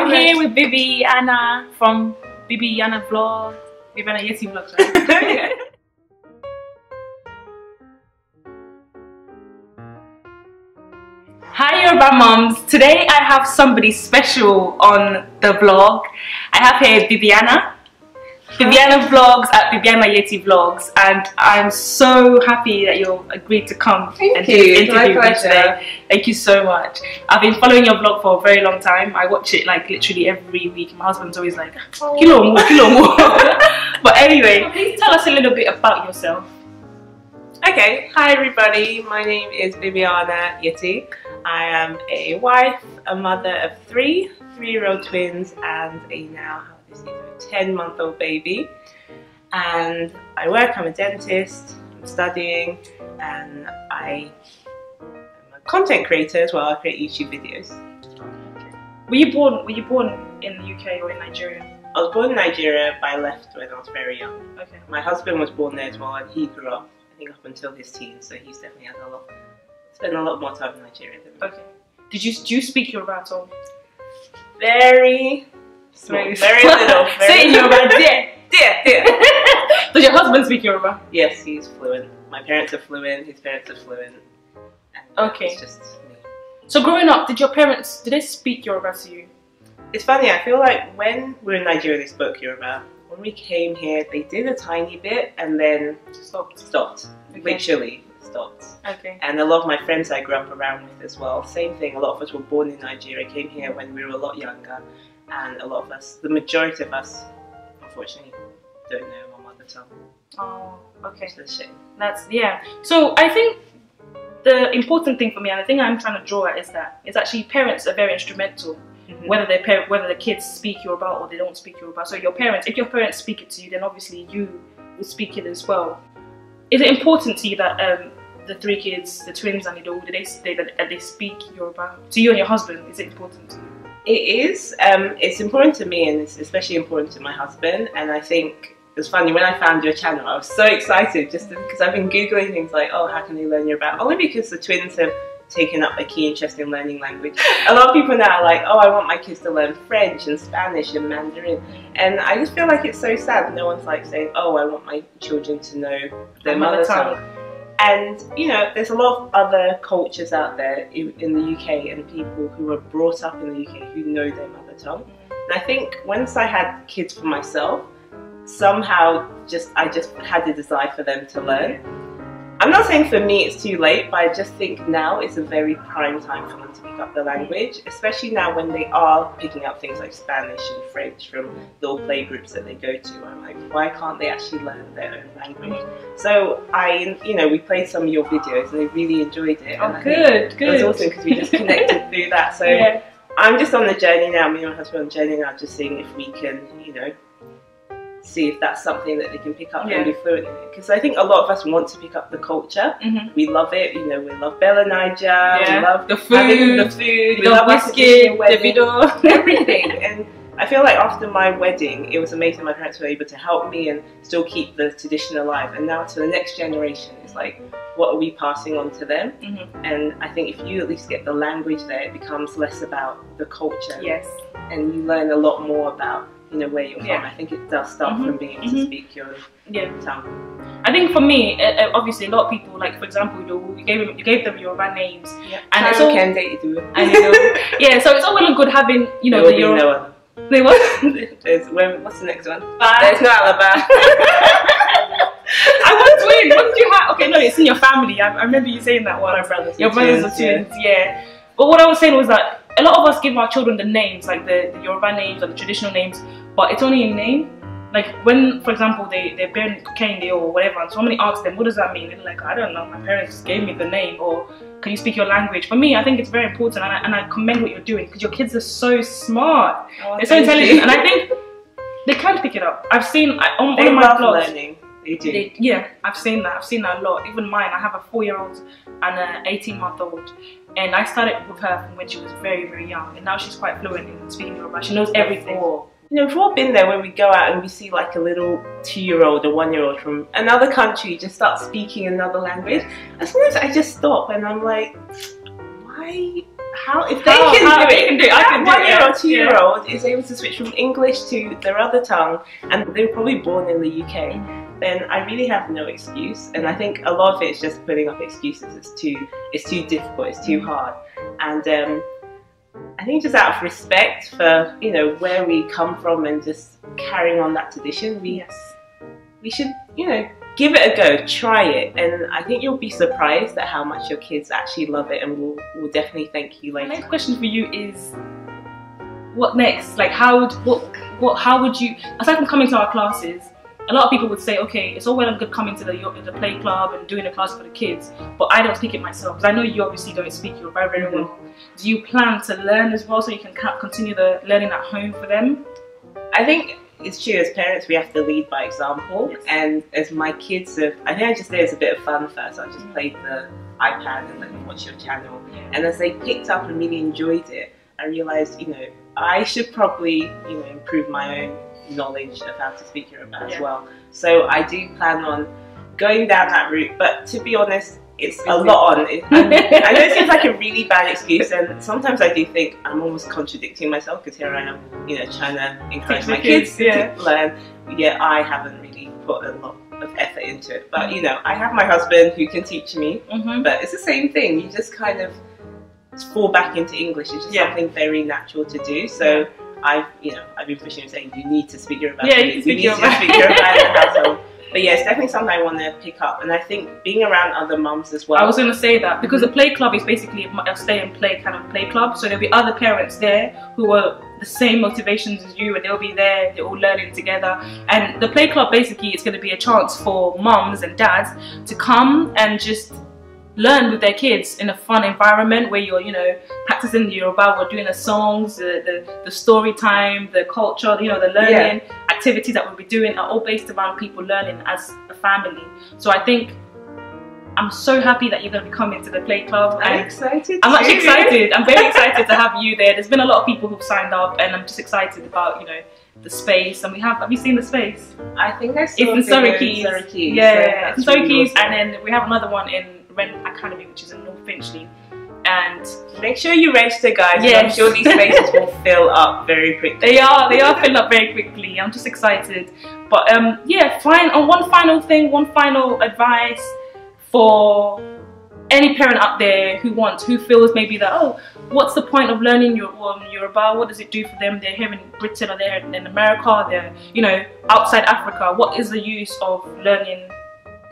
I'm here with Bibiana from Bibiana Vlogs. Bibiana Yetty Vlogs, right? Hi Yoruba mums, today I have somebody special on the vlog. I have here Bibiana Vlogs at Bibiana Yetty Vlogs, and I'm so happy that you agreed to come and do this interview with me today. Thank you so much. I've been following your vlog for a very long time. I watch it like literally every week. My husband's always like, kilo more. But anyway, please tell us a little bit about yourself. Okay, hi everybody, my name is Bibiana Yetty. I am a wife, a mother of three-year-old twins, and a now 10-month-old baby. And I work, I'm a dentist, I'm studying, and I am a content creator as well. I create YouTube videos. Were you born in the UK or in Nigeria? I was born in Nigeria, but I left when I was very young. Okay. My husband was born there as well, and he grew up, I think, up until his teens, so he's definitely spent a lot more time in Nigeria than me. Okay. Do you speak Yoruba at all? Very small, very little. Say Yoruba, dear. Does your husband speak Yoruba? Yes, he's fluent. My parents are fluent, his parents are fluent. And okay. It's just me. So growing up, did they speak Yoruba to you? It's funny, I feel like when we were in Nigeria they spoke Yoruba. When we came here they did a tiny bit and then stopped. Okay. Literally stopped. Okay. And a lot of my friends I grew up around with as well, same thing. A lot of us were born in Nigeria, came here when we were a lot younger, and a lot of us, the majority of us, unfortunately, don't know our mother tongue. Oh, okay. It's a shame. Yeah. So I think the important thing for me, and the thing I'm trying to draw at, is that it's actually parents are very instrumental. Mm-hmm. Whether the kids speak Yoruba or they don't speak Yoruba. So if your parents speak it to you, then obviously you will speak it as well. Is it important to you that the three kids, the twins and the older, they speak Yoruba? To you and your husband, is it important to you? It is. It's important to me, and it's especially important to my husband. And I think it's funny, when I found your channel, I was so excited just because I've been Googling things like, oh, how can they learn Yoruba? Only because the twins have taken up a key interest in learning language. A lot of people now are like, oh, I want my kids to learn French and Spanish and Mandarin. And I just feel like it's so sad. No one's like saying, oh, I want my children to know their mother tongue. And, you know, there's a lot of other cultures out there in the UK and people who were brought up in the UK who know their mother tongue. And I think once I had kids for myself, somehow I just had a desire for them to learn. I'm not saying for me it's too late, but I just think now is a very prime time for them to pick up the language, especially now when they are picking up things like Spanish and French from little play groups that they go to. I'm like, why can't they actually learn their own language? So we played some of your videos and they really enjoyed it. Oh, good. It was awesome because we just connected through that. So yeah. I'm just on the journey now, me and my husband on the journey now, just seeing if we can, see if that's something that they can pick up and be fluent in it. Because I think a lot of us want to pick up the culture. Mm-hmm. We love it. We love Bella Niger. We love the food. We love whiskey, Davido, everything. And I feel like after my wedding, it was amazing. My parents were able to help me and still keep the tradition alive. And now to the next generation, it's like, what are we passing on to them? Mm-hmm. And I think if you at least get the language there, it becomes less about the culture. Yes. And you learn a lot more about where you're from. I think it does start from being able to speak your tongue. I think for me, obviously a lot of people, like for example, you gave them Yoruba names, and it's all so it's all well and good having the Yoruba. Wait, what? What's the next one? There's no Alaba. I was twins. What did you have? Okay, no, it's in your family. I remember you saying that one. Your brothers are twins. Yeah. But what I was saying was that a lot of us give our children the names, like the Yoruba names or the traditional names, but it's only in name. Like when, for example, they're bearing Kende or whatever, and somebody asks them, what does that mean? And they're like, I don't know, my parents just gave me the name, or can you speak your language? For me, I think it's very important, and I commend what you're doing, because your kids are so smart. They're so intelligent, and I think they can pick it up. I've seen on one of my vlogs. Learning. I've seen that a lot. Even mine, I have a 4-year-old and an 18-month-old, and I started with her from when she was very, very young, and now she's quite fluent in speaking Yoruba. She knows everything. We've all been there when we go out and we see like a little 2-year-old or 1-year-old from another country just start speaking another language. And sometimes I just stop and I'm like, why? How? If they can do it, I can do it. 1-year-old 2-year-old is able to switch from English to their other tongue, and they were probably born in the UK, then I really have no excuse. And I think a lot of it is just putting up excuses. It's too difficult, it's too hard. And I think just out of respect for, you know, where we come from and just carrying on that tradition, we should, you know, give it a go, try it, and I think you'll be surprised at how much your kids actually love it, and will definitely thank you later. My next question for you is, what next? Like, how would you, aside from coming to our classes, a lot of people would say, okay, it's all well and good coming to the play club and doing a class for the kids, but I don't speak it myself, because I know you obviously don't speak Yoruba very well. Do you plan to learn as well, so you can continue the learning at home for them? I think it's true, as parents we have to lead by example. Yes. And as my kids have, I think I just did it as a bit of fun first. I just played the iPad and let them watch your channel, and as they picked up and really enjoyed it, I realised, you know, I should probably, you know, improve my own knowledge of how to speak Yoruba as well. So I do plan on going down that route, but to be honest, it's a lot on it. I know it seems like a really bad excuse, and sometimes I do think I'm almost contradicting myself, because here I am, you know, trying to encourage my kids to learn, yet I haven't really put a lot of effort into it. But you know, I have my husband who can teach me, but it's the same thing. You just kind of fall back into English. It's just something very natural to do. So I've been pushing and saying, you need to speak Yoruba. Yeah, you need to speak Yoruba in the household. But yeah, it's definitely something I want to pick up, and I think being around other mums as well. I was going to say that, because the play club is basically a stay and play kind of play club, so there'll be other parents there who are the same motivations as you, and they'll be there, they're all learning together. And the play club basically is going to be a chance for mums and dads to come and just learn with their kids in a fun environment, where you're, you know, practicing the Yoruba, we're doing the songs, the story time, the culture, you know, the learning activities that we'll be doing are all based around people learning as a family. So I think I'm so happy that you're going to be coming to the play club. I'm excited. I'm actually excited. I'm very excited to have you there. There's been a lot of people who've signed up, and I'm just excited about, you know, the space. And have you seen the space? I think I saw it's in Surrey Keys. Yeah, it's in Surrey Keys, and then we have another one in Rent Academy, which is in North Finchley. And make sure you register, guys. Yes. I'm sure these spaces will fill up very quickly. They are filling up very quickly. I'm just excited. But yeah, fine. On one final thing, one final advice for any parent out there who feels maybe that, oh, what's the point of learning Yoruba? What does it do for them? They're here in Britain, or they're in America, they're, you know, outside Africa. What is the use of learning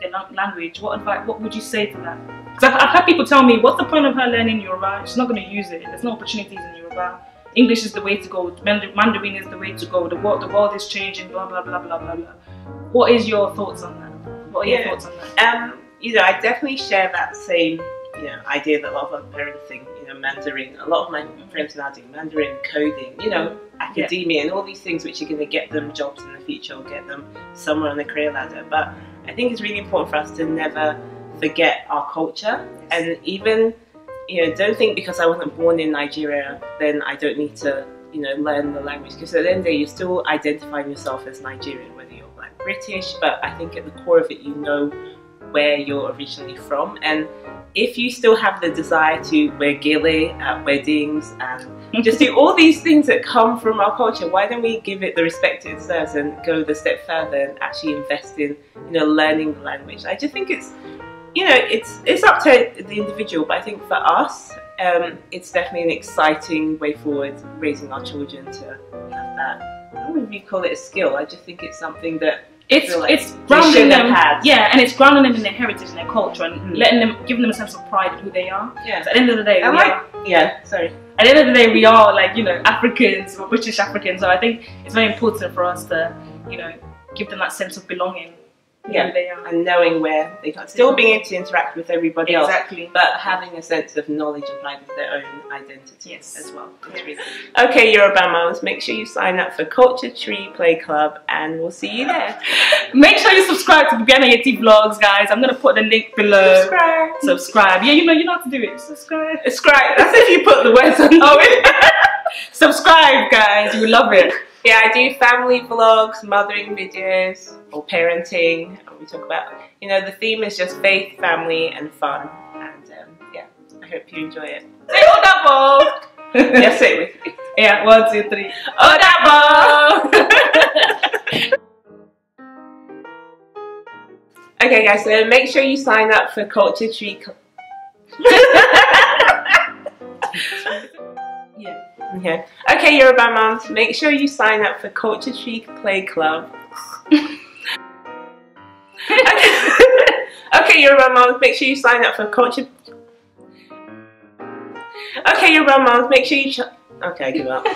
their language? What would you say to that? Because I've had people tell me, what's the point of her learning Yoruba? She's not going to use it. There's no opportunities in Yoruba. English is the way to go. Mandarin is the way to go. The world is changing. Blah blah blah blah blah blah. What is your thoughts on that? What are your thoughts on that? You know, I definitely share that same, you know, idea that a lot of other parents think. You know, Mandarin. A lot of my friends now do Mandarin, coding. You know, academia, and all these things which are going to get them jobs in the future, or get them somewhere on the career ladder. But I think it's really important for us to never forget our culture, and even, you know, don't think because I wasn't born in Nigeria then I don't need to, you know, learn the language, because at the end of the day you're still identifying yourself as Nigerian, whether you're like British, but I think at the core of it you know where you're originally from. And if you still have the desire to wear gele at weddings and just do all these things that come from our culture, why don't we give it the respect it deserves and go the step further and actually invest in, you know, learning the language? I just think it's, you know, it's up to the individual, but I think for us, it's definitely an exciting way forward, raising our children to have that. I don't really call it a skill. I just think it's something that it's grounding them, and it's grounding them in their heritage and their culture, and giving them a sense of pride in who they are. Yeah. So at the end of the day, At the end of the day, we are, like, you know, Africans, or British Africans. So I think it's very important for us to, you know, give them that sense of belonging. Yeah, they are. And knowing where they can, still being able to interact with everybody else, but having a sense of knowledge and pride of their own identity as well. Really okay, Yoruba mums, make sure you sign up for CultureTree Play Club, and we'll see you there. Make sure you subscribe to Bibiana Yetty vlogs, guys. I'm gonna put the link below. Subscribe. Yeah, you know how to do it. Subscribe. That's if you put the words on it. Subscribe, guys. You will love it. Yeah, I do family vlogs, mothering videos, or parenting. We talk about, you know, the theme is just faith, family, and fun. And yeah, I hope you enjoy it. Say all double. Yeah, say it with me. Yeah, 1, 2, 3. Odabo! Okay, guys, so make sure you sign up for CultureTree. Yeah. Okay. Okay, Yoruba mums, make sure you sign up for CultureTree Play Club. Okay, Yoruba mums, make sure you sign up for Culture. Okay, Yoruba mums, make sure you. Okay, I give up.